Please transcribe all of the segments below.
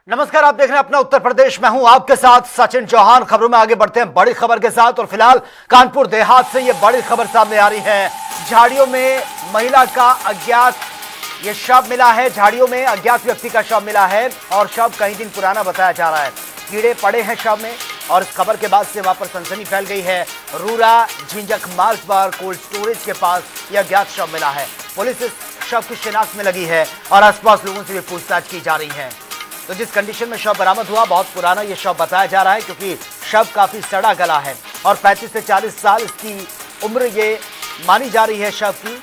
नमस्कार, आप देख रहे हैं अपना उत्तर प्रदेश। मैं हूं आपके साथ सचिन चौहान। खबरों में आगे बढ़ते हैं बड़ी खबर के साथ। और फिलहाल कानपुर देहात से यह बड़ी खबर सामने आ रही है। झाड़ियों में महिला का अज्ञात ये शव मिला है। झाड़ियों में अज्ञात व्यक्ति का शव मिला है और शव कई दिन पुराना बताया जा रहा है। कीड़े पड़े हैं शव में और इस खबर के बाद से वहां पर सनसनी फैल गई है। रूरा झिंझक मार्ग पर कोल्ड स्टोरेज के पास यह अज्ञात शव मिला है। पुलिस इस शव की शिनाख्त में लगी है और आसपास लोगों से भी पूछताछ की जा रही है। तो जिस कंडीशन में शव बरामद हुआ, बहुत पुराना यह शव बताया जा रहा है क्योंकि शव काफी सड़ा गला है और 35 से 40 साल इसकी उम्र ये मानी जा रही है शव की।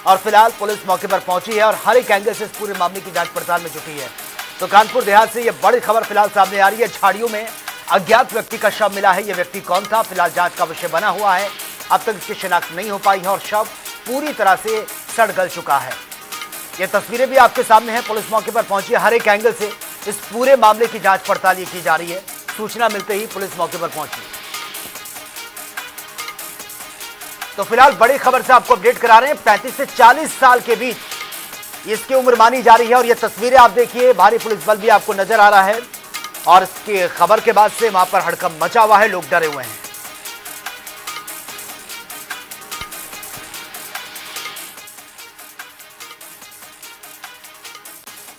और फिलहाल पुलिस मौके पर पहुंची है और हर एक एंगल से इस पूरे मामले की जांच पड़ताल में जुटी है। तो कानपुर देहात से यह बड़ी खबर फिलहाल सामने आ रही है। झाड़ियों में अज्ञात व्यक्ति का शव मिला है। यह व्यक्ति कौन था, फिलहाल जांच का विषय बना हुआ है। अब तक इसकी शिनाख्त नहीं हो पाई है और शव पूरी तरह से सड़ गल चुका है। ये तस्वीरें भी आपके सामने हैं। पुलिस मौके पर पहुंची है, हर एक एंगल से इस पूरे मामले की जांच पड़ताल की जा रही है। सूचना मिलते ही पुलिस मौके पर पहुंची। तो फिलहाल बड़ी खबर से आपको अपडेट करा रहे हैं। 35 से 40 साल के बीच इसकी उम्र मानी जा रही है और ये तस्वीरें आप देखिए, भारी पुलिस बल भी आपको नजर आ रहा है और इसकी खबर के बाद से वहां पर हड़कंप मचा हुआ है, लोग डरे हुए हैं।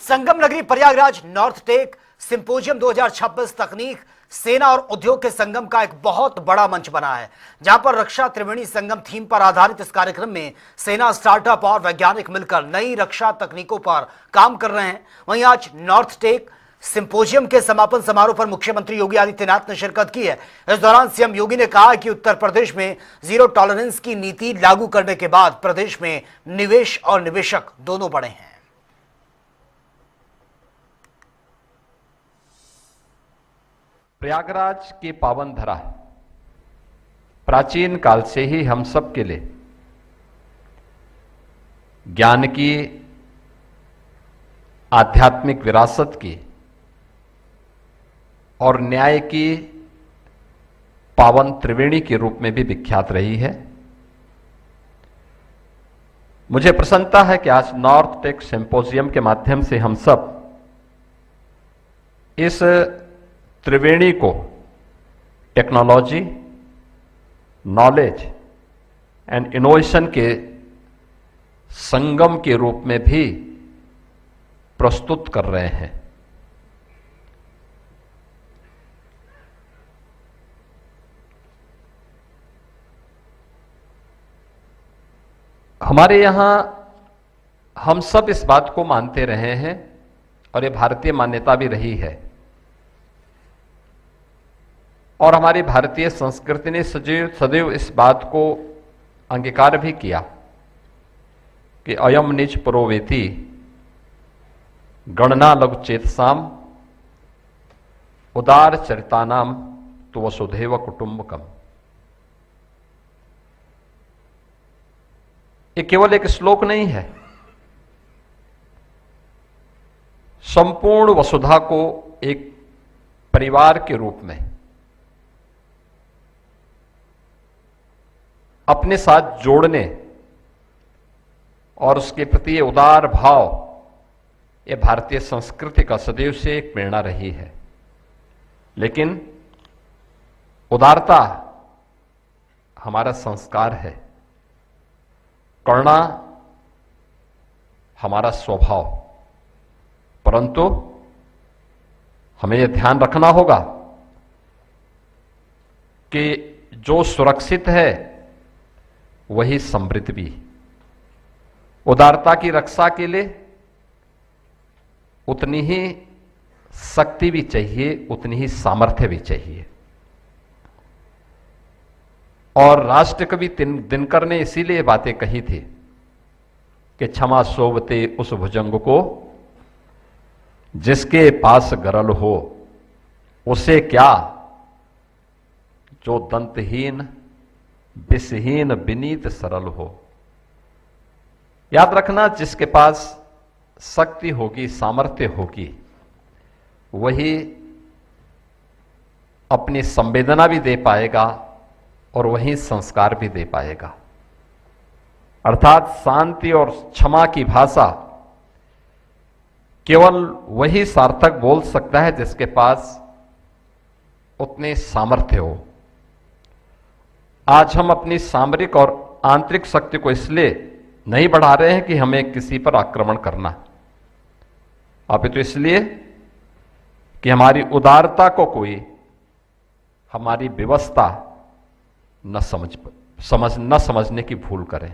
संगम नगरी प्रयागराज नॉर्थ टेक सिंपोजियम 2026 तकनीक, सेना और उद्योग के संगम का एक बहुत बड़ा मंच बना है, जहां पर रक्षा त्रिवेणी संगम थीम पर आधारित इस कार्यक्रम में सेना, स्टार्टअप और वैज्ञानिक मिलकर नई रक्षा तकनीकों पर काम कर रहे हैं। वहीं आज नॉर्थ टेक सिंपोजियम के समापन समारोह पर मुख्यमंत्री योगी आदित्यनाथ ने शिरकत की है। इस दौरान सीएम योगी ने कहा कि उत्तर प्रदेश में जीरो टॉलरेंस की नीति लागू करने के बाद प्रदेश में निवेश और निवेशक दोनों बढ़े हैं। प्रयागराज की पावन धरा प्राचीन काल से ही हम सब के लिए ज्ञान की, आध्यात्मिक विरासत की और न्याय की पावन त्रिवेणी के रूप में भी विख्यात रही है। मुझे प्रसन्नता है कि आज नॉर्थ टेक सिंपोजियम के माध्यम से हम सब इस त्रिवेणी को टेक्नोलॉजी, नॉलेज एंड इनोवेशन के संगम के रूप में भी प्रस्तुत कर रहे हैं। हमारे यहां हम सब इस बात को मानते रहे हैं और ये भारतीय मान्यता भी रही है और हमारी भारतीय संस्कृति ने सदैव इस बात को अंगीकार भी किया कि अयम निज परोवेति गणना लघु चेतसाम उदार चरितानाम तो वसुधैव कुटुंबकम। ये केवल एक श्लोक नहीं है, संपूर्ण वसुधा को एक परिवार के रूप में अपने साथ जोड़ने और उसके प्रति ये उदार भाव, ये भारतीय संस्कृति का सदैव से एक प्रेरणा रही है। लेकिन उदारता हमारा संस्कार है, करुणा हमारा स्वभाव, परंतु हमें यह ध्यान रखना होगा कि जो सुरक्षित है वही समृद्ध भी। उदारता की रक्षा के लिए उतनी ही शक्ति भी चाहिए, उतनी ही सामर्थ्य भी चाहिए। और राष्ट्रकवि दिनकर ने इसीलिए बातें कही थी कि क्षमा सोवते उस भुजंग को जिसके पास गरल हो, उसे क्या जो दंतहीन विषहीन विनीत सरल हो। याद रखना, जिसके पास शक्ति होगी, सामर्थ्य होगी, वही अपनी संवेदना भी दे पाएगा और वही संस्कार भी दे पाएगा। अर्थात शांति और क्षमा की भाषा केवल वही सार्थक बोल सकता है जिसके पास उतने सामर्थ्य हो। आज हम अपनी सामरिक और आंतरिक शक्ति को इसलिए नहीं बढ़ा रहे हैं कि हमें किसी पर आक्रमण करना, अपितु इसलिए कि हमारी उदारता को कोई हमारी व्यवस्था न समझने की भूल करे।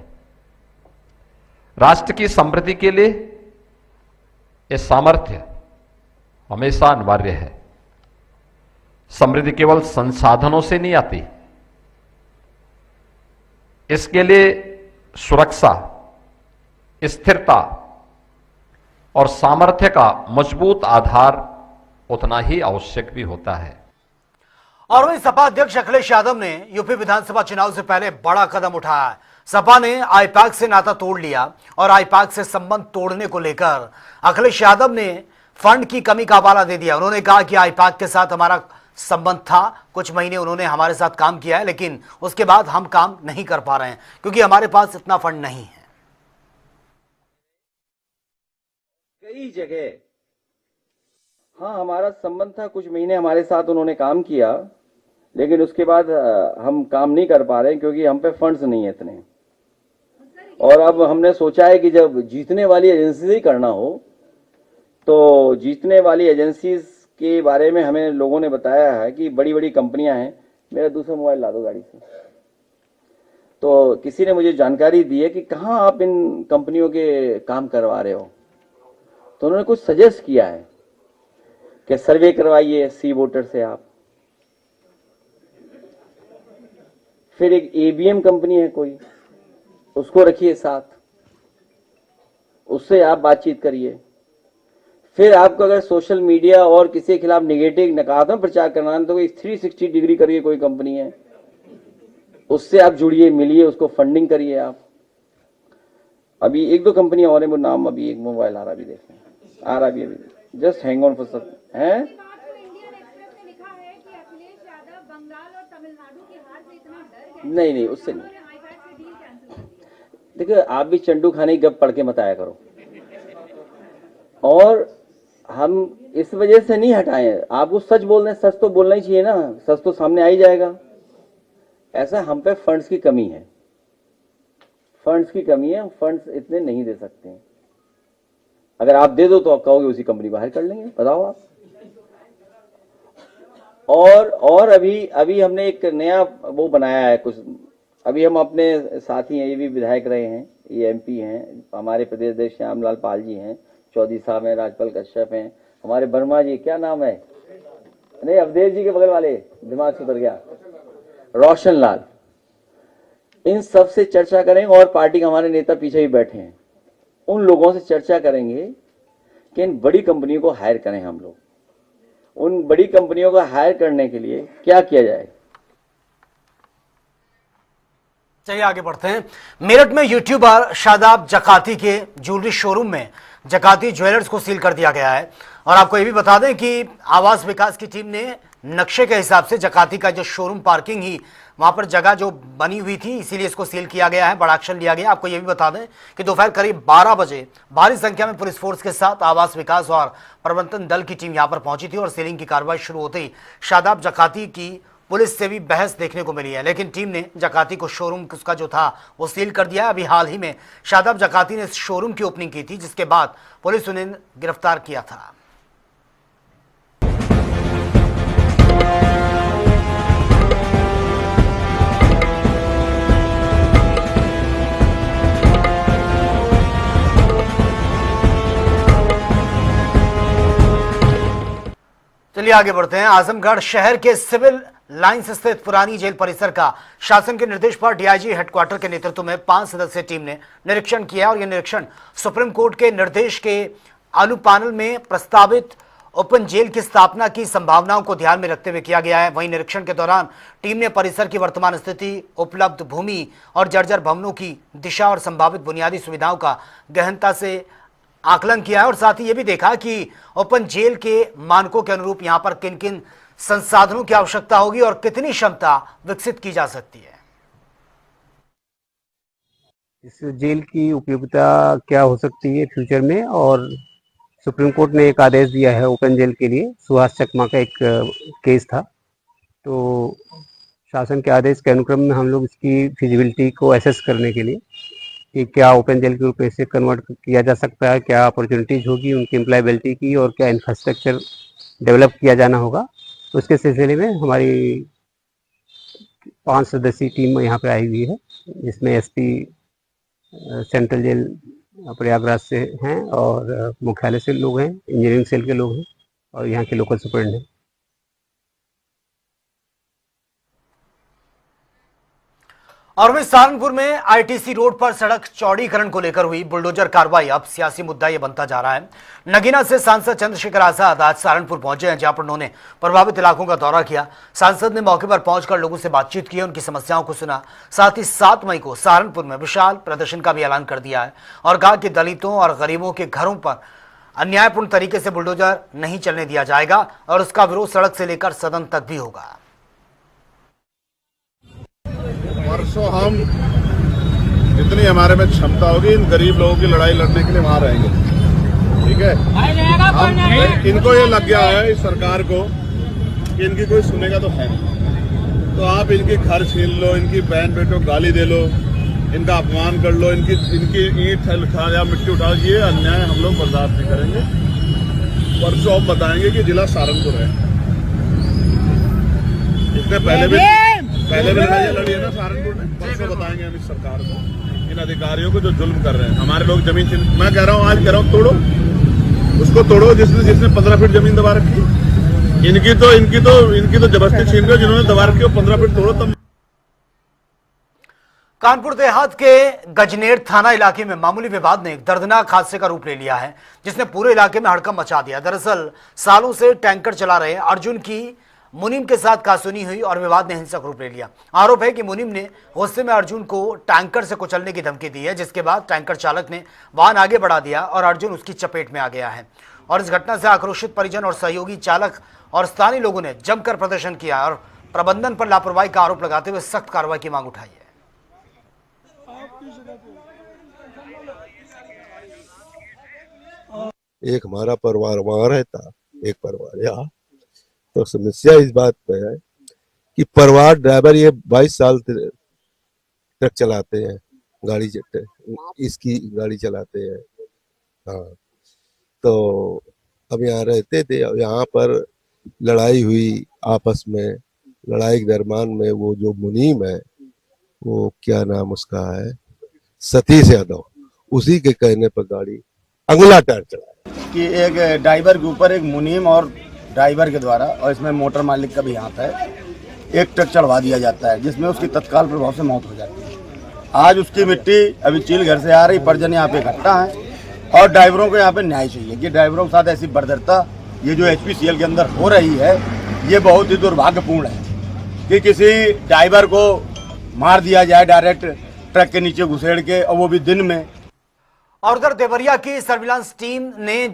राष्ट्र की समृद्धि के लिए यह सामर्थ्य हमेशा अनिवार्य है। समृद्धि केवल संसाधनों से नहीं आती, इसके लिए सुरक्षा, स्थिरता और सामर्थ्य का मजबूत आधार उतना ही आवश्यक भी होता है। और वहीं सपा अध्यक्ष अखिलेश यादव ने यूपी विधानसभा चुनाव से पहले बड़ा कदम उठाया है। सपा ने आईपैक से नाता तोड़ लिया और आईपैक से संबंध तोड़ने को लेकर अखिलेश यादव ने फंड की कमी का हवाला दे दिया। उन्होंने कहा कि आईपैक के साथ हमारा संबंध था, कुछ महीने उन्होंने हमारे साथ काम किया है, लेकिन उसके बाद हम काम नहीं कर पा रहे हैं क्योंकि हमारे पास इतना फंड नहीं है। कई जगह हाँ हमारा संबंध था, कुछ महीने हमारे साथ उन्होंने काम किया, लेकिन उसके बाद हम काम नहीं कर पा रहे हैं क्योंकि हम पे फंड्स नहीं है इतने। और अब हमने सोचा है कि जब जीतने वाली एजेंसी से ही करना हो तो जीतने वाली एजेंसी के बारे में हमें लोगों ने बताया है कि बड़ी बड़ी कंपनियां हैं। मेरा दूसरा मोबाइल ला दो गाड़ी से। तो किसी ने मुझे जानकारी दी है कि कहाँ आप इन कंपनियों के काम करवा रहे हो, तो उन्होंने कुछ सजेस्ट किया है कि सर्वे करवाइए सी वोटर से आप। फिर एक एबीएम कंपनी है कोई, उसको रखिए साथ, उससे आप बातचीत करिए। फिर आपको अगर सोशल मीडिया और किसी के खिलाफ निगेटिव नकारात्मक प्रचार करना है तो कोई 360 डिग्री करके कोई कंपनी है, उससे आप जुड़िए, मिलिए, उसको फंडिंग करिए आप। अभी एक दो कंपनी और है, वो नाम अभी एक मोबाइल आ रहा भी देखें, आ रहा भी अभी, जस्ट हैंग ऑन फॉर सब है। नहीं उससे नहीं। देखिए आप भी चंडू खाने की गप पढ़ के मत आया करो। और हम इस वजह से नहीं हटाए, आपको सच बोलना है, सच तो बोलना ही चाहिए ना, सच तो सामने आ ही जाएगा। ऐसा हम पे फंड्स की कमी है, फंड्स की कमी है, फंड्स इतने नहीं दे सकते हैं। अगर आप दे दो तो आप कहोगे उसी कंपनी बाहर कर लेंगे, बताओ आप। और अभी हमने एक नया वो बनाया है कुछ। अभी हम अपने साथी हैं, ये भी विधायक रहे हैं, ये एमपी हैं, हमारे प्रदेश अध्यक्ष श्यामलाल पाल जी हैं, चौधरी साहब हैं, राजपाल कश्यप हैं, हमारे वर्मा जी, क्या नाम है, नहीं अवधेश जी के बगल वाले, दिमाग से उतर गया, रोशन लाल। इन सब से चर्चा करेंगे और पार्टी के हमारे नेता पीछे भी बैठे हैं, उन लोगों से चर्चा करेंगे कि इन बड़ी कंपनियों को हायर करें हम लोग। उन बड़ी कंपनियों को हायर करने के लिए क्या किया जाए। चलिए आगे बढ़ते हैं। मेरठ में यूट्यूबर शादाब जकाती के ज्वेलरी शोरूम में जकाती ज्वेलर्स को सील कर दिया गया है। और आपको यह भी बता दें कि आवास विकास की टीम ने नक्शे के हिसाब से जकाती का जो शोरूम पार्किंग ही वहां पर जगह जो बनी हुई थी, इसीलिए इसको सील किया गया है, बड़ा एक्शन लिया गया। आपको यह भी बता दें कि दोपहर करीब 12 बजे भारी संख्या में पुलिस फोर्स के साथ आवास विकास और प्रबंधन दल की टीम यहां पर पहुंची थी और सीलिंग की कार्रवाई शुरू होते ही शादाब जकाती की पुलिस से भी बहस देखने को मिली है, लेकिन टीम ने जकाती को शोरूम उसका जो था वो सील कर दिया। अभी हाल ही में शादाब जकाती ने इस शोरूम की ओपनिंग की थी, जिसके बाद पुलिस उन्हें गिरफ्तार किया था। चलिए आगे बढ़ते हैं। आजमगढ़ शहर के सिविल लाइंस स्थित पुरानी जेल परिसर का शासन के निर्देश पर डीआईजी हेडक्वार्टर के नेतृत्व में 5 सदस्यीय टीम ने निरीक्षण किया और यह निरीक्षण सुप्रीम कोर्ट के निर्देश के अनुपालन में प्रस्तावित ओपन जेल की स्थापना की संभावनाओं को ध्यान में रखते हुए किया गया है। वहीं निरीक्षण के दौरान टीम ने परिसर की वर्तमान स्थिति, उपलब्ध भूमि और जर्जर भवनों की दिशा और संभावित बुनियादी सुविधाओं का गहनता से आकलन किया है और साथ ही यह भी देखा कि ओपन जेल के मानकों के अनुरूप यहां पर किन किन संसाधनों की आवश्यकता होगी और कितनी क्षमता विकसित की जा सकती है। इस जेल की उपयोगिता क्या हो सकती है फ्यूचर में, और सुप्रीम कोर्ट ने एक आदेश दिया है ओपन जेल के लिए। सुहास चकमा का एक केस था, तो शासन के आदेश के अनुक्रम में हम लोग इसकी फिजिबिलिटी को एसेस करने के लिए कि क्या ओपन जेल के रूप में इसे कन्वर्ट किया जा सकता है, क्या अपॉर्चुनिटीज़ होगी उनकी एम्प्लॉयबिलिटी की, और क्या इंफ्रास्ट्रक्चर डेवलप किया जाना होगा। तो उसके सिलसिले में हमारी 5 सदस्यीय टीम यहाँ पे आई हुई है, जिसमें एसपी सेंट्रल जेल प्रयागराज से हैं और मुख्यालय से लोग हैं, इंजीनियरिंग सेल के लोग हैं और यहाँ के लोकल सुपरिटेंडेंट हैं। और वहीं सहारनपुर में आईटीसी रोड पर सड़क चौड़ीकरण को लेकर हुई बुलडोजर कार्रवाई अब सियासी मुद्दा ये बनता जा रहा है। नगीना से सांसद चंद्रशेखर आजाद आज सहारनपुर पहुंचे हैं, जहां पर उन्होंने प्रभावित इलाकों का दौरा किया। सांसद ने मौके पर पहुंचकर लोगों से बातचीत की, उनकी समस्याओं को सुना। साथ ही 7 मई को सहारनपुर में विशाल प्रदर्शन का भी ऐलान कर दिया है और कहा कि दलितों और गरीबों के घरों पर अन्यायपूर्ण तरीके से बुलडोजर नहीं चलने दिया जाएगा और उसका विरोध सड़क से लेकर सदन तक भी होगा। परसों हम जितनी हमारे में क्षमता होगी इन गरीब लोगों की लड़ाई लड़ने के लिए वहां रहेंगे, ठीक है। हम इनको ये लग गया है इस सरकार को कि इनकी कोई सुनेगा तो है नहीं, तो आप इनके घर छीन लो, इनकी बहन बेटों को गाली दे लो, इनका अपमान कर लो, इनकी ईंट उठा या मिट्टी उठा, ये अन्याय हम लोग बर्दाश्त नहीं करेंगे। परसों हम बताएंगे कि जिला सहारनपुर है। इसने पहले भी लड़ाइयाँ लड़ी है ना सहारनपुर ने। परसों बताएंगे हम इस सरकार को, इन अधिकारियों को जो जुल्म कर रहे हैं। हमारे लोग जमीन छीन, मैं कह रहा हूँ, आज कह रहा हूँ, तोड़ो उसको, तोड़ो जिसने 15 फीट जमीन दबा रखी। इनकी तो जबरदस्ती छीन रहे, जिन्होंने दबा रखी वो 15 फीट तोड़ो। तब कानपुर देहात के गजनेर थाना इलाके में मामूली विवाद ने एक दर्दनाक हादसे का रूप ले लिया है, जिसने पूरे इलाके में हड़कंप मचा दिया। दरअसल सालों से टैंकर चला रहे अर्जुन की मुनीम के साथ कासुनी हुई और विवाद ने हिंसक रूप ले लिया। आरोप है कि मुनीम ने गुस्से में अर्जुन को टैंकर से कुचलने की धमकी दी है, जिसके बाद टैंकर चालक ने वाहन आगे बढ़ा दिया और अर्जुन उसकी चपेट में आ गया है। और इस घटना से आक्रोशित परिजन और सहयोगी चालक और स्थानीय लोगों ने जमकर प्रदर्शन किया और प्रबंधन पर लापरवाही का आरोप लगाते हुए सख्त कार्रवाई की मांग उठाई है। एक हमारा परिवार वहां रहता, एक परिवार यहाँ। तो समस्या इस बात पे है कि परिवार ड्राइवर ये 22 साल ट्रक चलाते हैं, गाड़ी इसकी गाड़ी चलाते हैं। हाँ, तो अब यहाँ रहते थे। अब यहाँ पर लड़ाई हुई आपस में। लड़ाई के दरम्यान में वो जो मुनीम है, वो क्या नाम उसका है, सतीश यादव, उसी के कहने पर गाड़ी अगला टायर चला कि एक ड्राइवर के ऊपर एक मुनीम और ड्राइवर के द्वारा, और इसमें मोटर मालिक का भी हाथ है, एक ट्रक चढ़वा दिया जाता है, जिसमें उसकी तत्काल प्रभाव से मौत हो जाती है। आज उसकी मिट्टी अभी चील घर से आ रही, परिजन यहाँ पे इकट्ठा है और ड्राइवरों को यहाँ पे न्याय चाहिए कि ड्राइवरों के साथ ऐसी बर्बरता ये जो HPCL के अंदर हो रही है, ये बहुत ही दुर्भाग्यपूर्ण है कि किसी ड्राइवर को मार दिया जाए डायरेक्ट ट्रक के नीचे घुसेड़ के, और वो भी दिन में। और उधर देवरिया की सर्विलांस टीम ने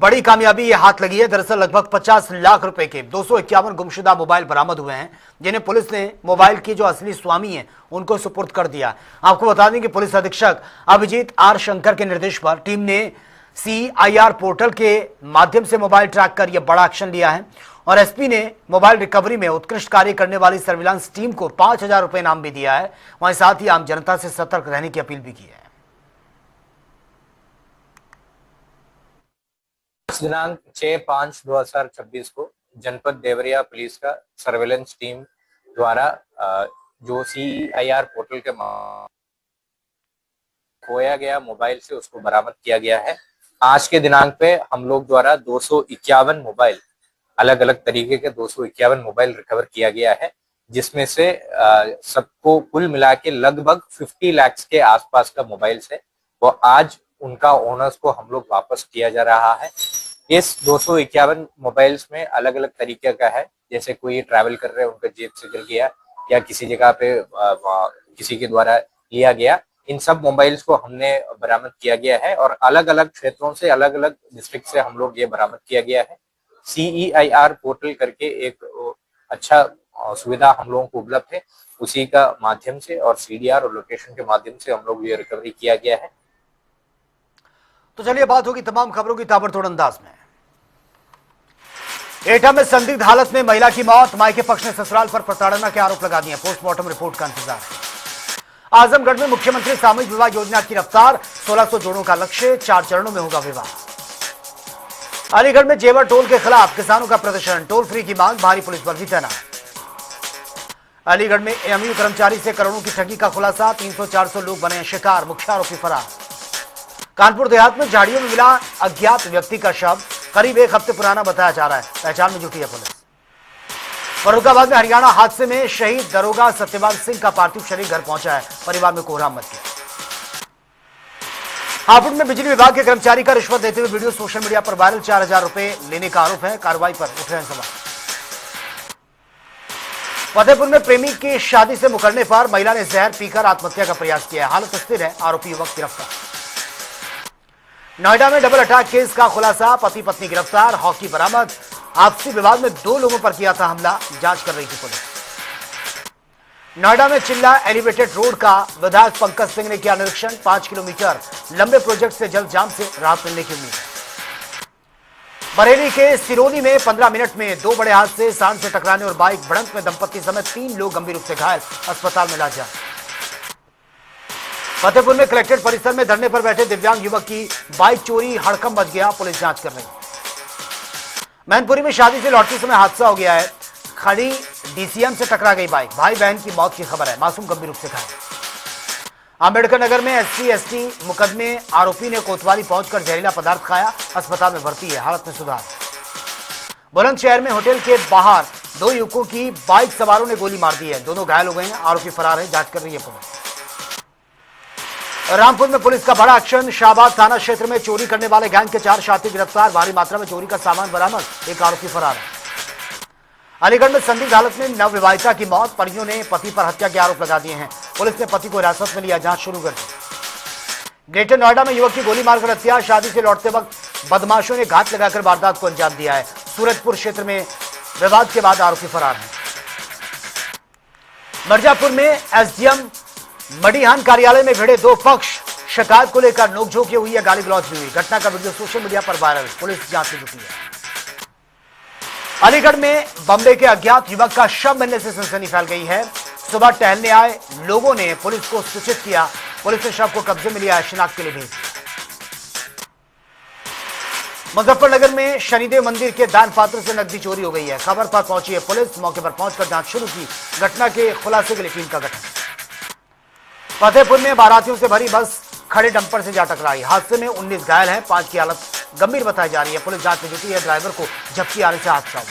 बड़ी कामयाबी ये हाथ लगी है। दरअसल लगभग 50 लाख रुपए के 251 गुमशुदा मोबाइल बरामद हुए हैं, जिन्हें पुलिस ने मोबाइल की जो असली स्वामी हैं उनको सुपुर्द कर दिया। आपको बता दें कि पुलिस अधीक्षक अभिजीत आर शंकर के निर्देश पर टीम ने CIR पोर्टल के माध्यम से मोबाइल ट्रैक कर यह बड़ा एक्शन लिया है और SP ने मोबाइल रिकवरी में उत्कृष्ट कार्य करने वाली सर्विलांस टीम को 5000 रुपए इनाम भी दिया है। वहीं साथ ही आम जनता से सतर्क रहने की अपील भी की है। दिनांक 6/5/2026 को जनपद देवरिया पुलिस का सर्वेलेंस टीम द्वारा जो CIR पोर्टल के खोया गया मोबाइल से उसको बरामद किया गया है। आज के दिनांक पे हम लोग द्वारा 251 मोबाइल, अलग अलग तरीके के 251 मोबाइल रिकवर किया गया है, जिसमें से सबको कुल मिला के लगभग 50 लाख के आसपास का मोबाइल है वो आज उनका ओनर्स को हम लोग वापस किया जा रहा है। इस 251 मोबाइल्स में अलग अलग तरीके का है, जैसे कोई ट्रैवल कर रहे हैं उनका जेब से गिर गया या किसी जगह पे किसी के द्वारा लिया गया। इन सब मोबाइल्स को हमने बरामद किया गया है और अलग अलग क्षेत्रों से, अलग अलग डिस्ट्रिक्ट से हम लोग ये बरामद किया गया है। CEIR पोर्टल करके एक अच्छा सुविधा हम लोगों को उपलब्ध है, उसी का माध्यम से और CDR और लोकेशन के माध्यम से हम लोग ये रिकवरी किया गया है। तो चलिए बात होगी तमाम खबरों की ताबड़तोड़ अंदाज में। एटा में संदिग्ध हालत में महिला की मौत, मायके पक्ष ने ससुराल पर प्रताड़ना के आरोप लगा दिए। पोस्टमार्टम रिपोर्ट का इंतजार है। आजमगढ़ में मुख्यमंत्री सामूहिक विवाह योजना की रफ्तार, 1600 जोड़ों का लक्ष्य, 4 चरणों में होगा विवाह। अलीगढ़ में जेवर टोल के खिलाफ किसानों का प्रदर्शन, टोल फ्री की मांग, भारी पुलिस बल भी तैनात। अलीगढ़ में एएमयू कर्मचारी से करोड़ों की ठगी का खुलासा, 300-400 लोग बने शिकार, मुख्य आरोपी फरार। कानपुर देहात में झाड़ियों में मिला अज्ञात व्यक्ति का शव, करीब 1 हफ्ते पुराना बताया जा रहा है, पहचान में जुटी है पुलिस। फर्रुखाबाद में हरियाणा हादसे में शहीद दरोगा सत्यपाल सिंह का पार्थिव शरीर घर पहुंचा है, परिवार में कोहराम मच गया। हापुड़ में बिजली विभाग के कर्मचारी का रिश्वत देते हुए वीडियो सोशल मीडिया पर वायरल, 4000 रुपए लेने का आरोप है, कार्रवाई पर उठ रहे हैं सवाल। फतेहपुर में प्रेमी की शादी से मुकरने पर महिला ने जहर पीकर आत्महत्या का प्रयास किया, हालत स्थिर है, आरोपी युवक गिरफ्तार। नोएडा में डबल अटैक केस का खुलासा, पति पत्नी गिरफ्तार, हॉकी बरामद, आपसी विवाद में 2 लोगों पर किया था हमला, जांच कर रही थी पुलिस। नोएडा में चिल्ला एलिवेटेड रोड का विधायक पंकज सिंह ने किया निरीक्षण, 5 किलोमीटर लंबे प्रोजेक्ट से जल्द जाम से राहत मिलने की उम्मीद। बरेली के सिरोनी में 15 मिनट में 2 बड़े हादसे, सांड से टकराने और बाइक भिड़ंत में दंपत्ति समेत 3 लोग गंभीर रूप से घायल, अस्पताल में इलाज। फतेहपुर में कलेक्ट्रेट परिसर में धरने पर बैठे दिव्यांग युवक की बाइक चोरी, हड़कंप मच गया, पुलिस जांच कर रही है। मैनपुरी में शादी से लौटते समय हादसा हो गया है, खड़ी डीसीएम से टकरा गई बाइक, भाई बहन की मौत की खबर है, मासूम गंभीर रूप से घायल। अंबेडकर नगर में SC/ST मुकदमे, आरोपी ने कोतवाली पहुंचकर जहरीला पदार्थ खाया, अस्पताल में भर्ती है, हालत में सुधार। बुलंदशहर में होटल के बाहर 2 युवकों की बाइक सवारों ने गोली मार दी है, दोनों घायल हो गए हैं, आरोपी फरार है, जांच कर रही है पुलिस। रामपुर में पुलिस का बड़ा एक्शन, शाहबाद थाना क्षेत्र में चोरी करने वाले गैंग के 4 साथी गिरफ्तार, भारी मात्रा में चोरी का सामान बरामद, 1 आरोपी फरार है। अलीगढ़ में संदिग्ध हालत में नवविवाहिता की मौत, परिजनों ने पति पर हत्या के आरोप लगा दिए हैं, पुलिस ने पति को हिरासत में लिया, जांच शुरू कर दी। ग्रेटर नोएडा में युवक की गोली मारकर हत्या, शादी से लौटते वक्त बदमाशों ने घात लगाकर वारदात को अंजाम दिया है। सूरजपुर क्षेत्र में विवाद के बाद आरोपी फरार है। मिर्जापुर में SDM मडिहान कार्यालय में भिड़े 2 पक्ष, शिकायत को लेकर नोकझोंक हुई है, गाली गलौज भी हुई, घटना का वीडियो सोशल मीडिया पर वायरल, पुलिस जांच में जुटी है। अलीगढ़ में बम्बे के अज्ञात युवक का शव मिलने से सनसनी फैल गई है। सुबह टहलने आए लोगों ने पुलिस को सूचित किया, पुलिस ने शव को कब्जे में लिया, शिनाख्त के लिए भेज दिया। मुजफ्फरनगर में शनिदेव मंदिर के दान पात्र से नकदी चोरी हो गई है, खबर पर पहुंची है पुलिस, मौके पर पहुंचकर जांच शुरू की, घटना के खुलासे के लिए टीम का गठन। फतेहपुर में बारातियों से भरी बस खड़े डंपर से जा टकराई, हादसे में 19 घायल हैं, 5 की हालत गंभीर बताई जा रही है, पुलिस जांच में जुटी है, ड्राइवर को झपकी आने से हादसा हुआ।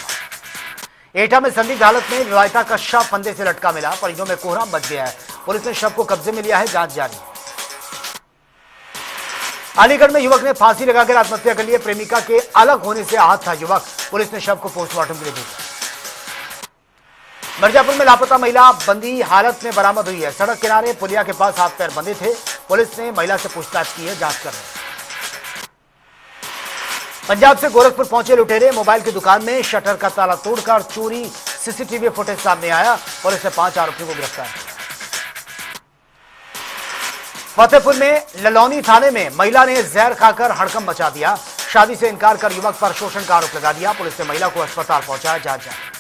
एटा में संदिग्ध हालत में विवाहिता का शव फंदे से लटका मिला, परिजनों में कोहराम मच गया है, पुलिस ने शव को कब्जे में लिया है, जांच जारी है। अलीगढ़ में युवक ने फांसी लगाकर आत्महत्या कर ली, प्रेमिका के अलग होने से आहत था युवक, पुलिस ने शव को पोस्टमार्टम के लिए भेजा। मिर्जापुर में लापता महिला बंदी हालत में बरामद हुई है, सड़क किनारे पुलिया के पास हाथ पैर बंधे थे, पुलिस ने महिला से पूछताछ की है, जांच कर रही है। पंजाब से गोरखपुर पहुंचे लुटेरे, मोबाइल की दुकान में शटर का ताला तोड़कर चोरी, सीसीटीवी फुटेज सामने आया, पुलिस ने 5 आरोपियों को गिरफ्तार किया। फतेहपुर में ललौनी थाने में महिला ने जहर खाकर हड़कंप मचा दिया, शादी से इनकार कर युवक पर शोषण का आरोप लगा दिया, पुलिस ने महिला को अस्पताल पहुंचाया, जांच जारी।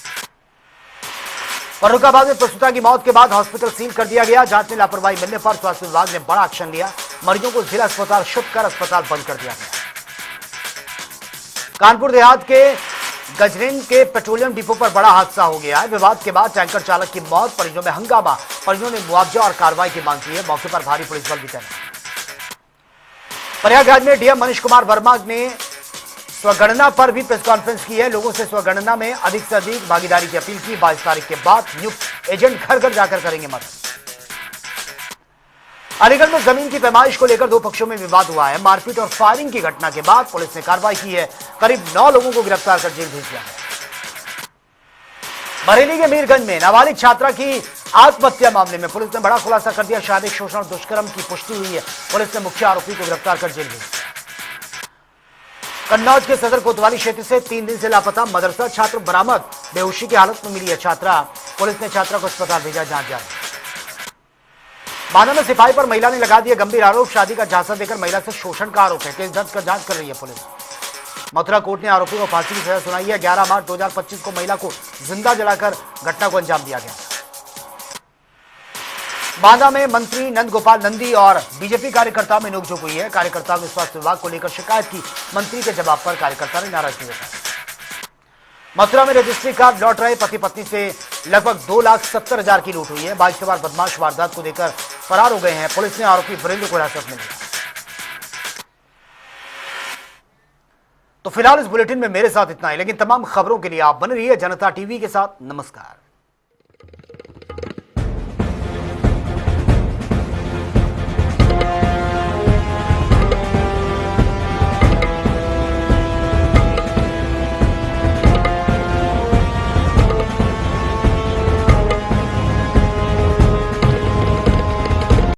फर्रुखाबाद में प्रसूता की मौत के बाद हॉस्पिटल सील कर दिया गया, जांच में लापरवाही मिलने पर स्वास्थ्य विभाग ने बड़ा एक्शन लिया, मरीजों को जिला अस्पताल शिफ्ट कर अस्पताल बंद कर दिया गया। कानपुर देहात के गजरेन के पेट्रोलियम डिपो पर बड़ा हादसा हो गया है, विवाद के बाद टैंकर चालक की मौत, परिजनों में हंगामा, परिजनों ने मुआवजा और कार्रवाई की मांग की है, मौके पर भारी पुलिस बल भी तैनात। प्रयागराज में डीएम मनीष कुमार वर्मा ने स्वगणना पर भी प्रेस कॉन्फ्रेंस की है, लोगों से स्वगणना में अधिक से अधिक भागीदारी की अपील की, 22 तारीख के बाद नियुक्त एजेंट घर घर जाकर करेंगे मदद। अलीगढ़ में जमीन की पैमाइश को लेकर 2 पक्षों में विवाद हुआ है, मारपीट और फायरिंग की घटना के बाद पुलिस ने कार्रवाई की है, करीब 9 लोगों को गिरफ्तार कर जेल भेज दिया है। बरेली के मीरगंज में नाबालिग छात्रा की आत्महत्या मामले में पुलिस ने बड़ा खुलासा कर दिया, शारीरिक शोषण और दुष्कर्म की पुष्टि हुई है, पुलिस ने मुख्य आरोपी को गिरफ्तार कर जेल भेज दिया। कन्नौज के सदर कोतवाली क्षेत्र से 3 दिन से लापता मदरसा छात्र बरामद, बेहोशी की हालत में मिली है छात्रा, पुलिस ने छात्रा को अस्पताल भेजा, जांच जारी। बांदा में सिपाही पर महिला ने लगा दिया गंभीर आरोप। शादी का झांसा देकर महिला से शोषण का आरोप है। केस दर्ज कर जांच कर रही है पुलिस। मथुरा कोर्ट ने आरोपी को फांसी की सजा सुनाई है। 11 मार्च 2025 को महिला को जिंदा जलाकर घटना को अंजाम दिया गया। बांदा में मंत्री नंद गोपाल नंदी और बीजेपी कार्यकर्ताओं में नोकझोंक हुई है। कार्यकर्ताओं ने स्वास्थ्य विभाग को लेकर शिकायत की। मंत्री के जवाब पर कार्यकर्ता ने नाराजगी जताई। मथुरा में रजिस्ट्री कार्ड लौट रहे पति पत्नी से लगभग 2,70,000 की लूट हुई है। बाइक सवार बदमाश वारदात को देकर फरार हो गए हैं। पुलिस ने आरोपी वीरेंद्र को हिरासत में लिया। तो फिलहाल इस बुलेटिन में मेरे साथ इतना ही, लेकिन तमाम खबरों के लिए आप बने रहिए जनता टीवी के साथ। नमस्कार।